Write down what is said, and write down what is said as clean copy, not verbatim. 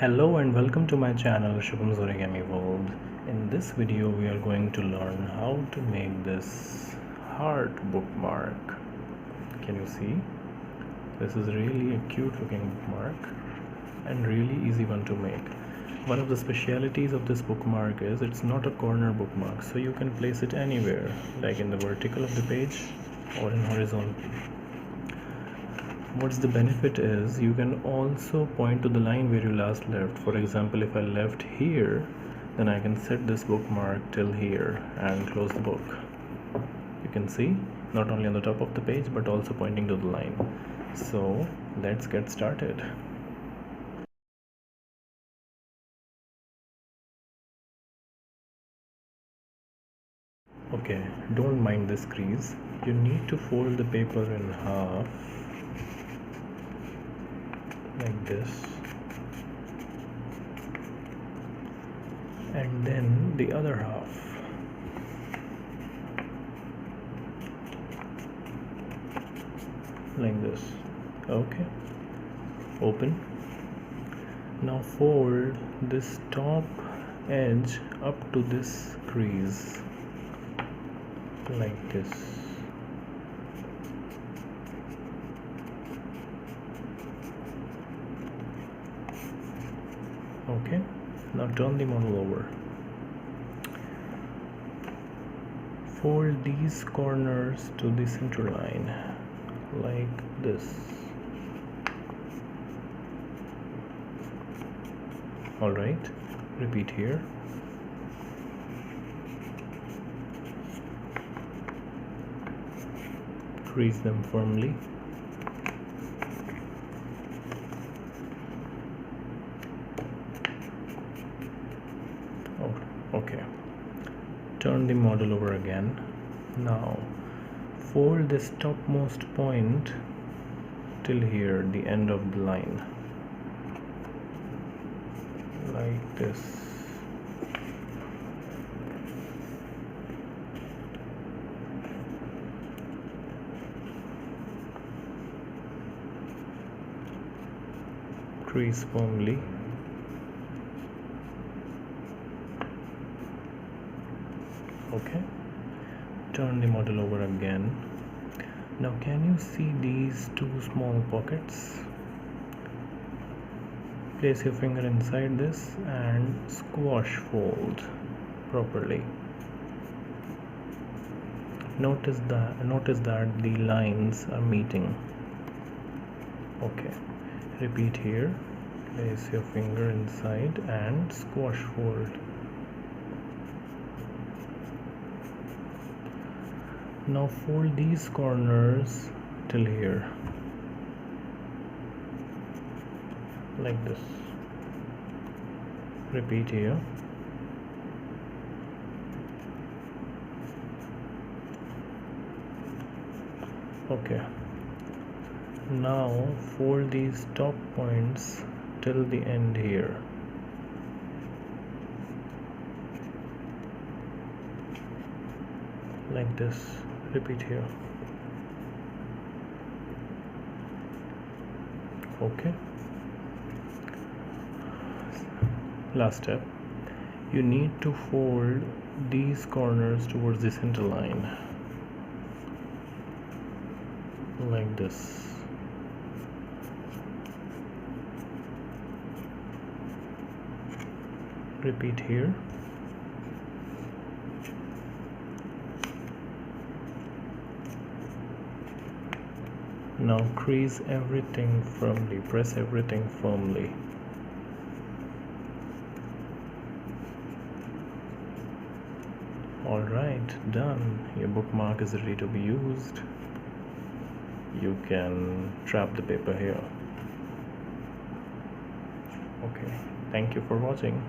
Hello and welcome to my channel Shubham's Origami World. In this video we are going to learn how to make this heart bookmark. Can you see? This is really a cute looking bookmark and really easy one to make. One of the specialities of this bookmark is it's not a corner bookmark, so you can place it anywhere, like in the vertical of the page or in horizontal. What's the benefit is you can also point to the line where you last left. For example, if I left here, then I can set this bookmark till here and close the book. You can see not only on the top of the page but also pointing to the line. So let's get started. Okay, don't mind this crease. You need to fold the paper in half like this, and then the other half like this. Okay, open. Now fold this top edge up to this crease like this. Okay, now turn the model over. Fold these corners to the center line like this. Alright, repeat here. Crease them firmly. Okay, turn the model over again. Now fold this topmost point till here, the end of the line, like this. Crease firmly. Okay, turn the model over again. Now can you see these two small pockets? Place your finger inside this and squash fold properly. Notice that the lines are meeting. Okay, repeat here. Place your finger inside and squash fold. Now fold these corners till here like this. Repeat here. Okay, now fold these top points till the end here. Like this. Repeat here. Okay, last step, you need to fold these corners towards the center line like this. Repeat here. Now crease everything firmly, press everything firmly. Alright, done. Your bookmark is ready to be used. You can trap the paper here. Okay, thank you for watching.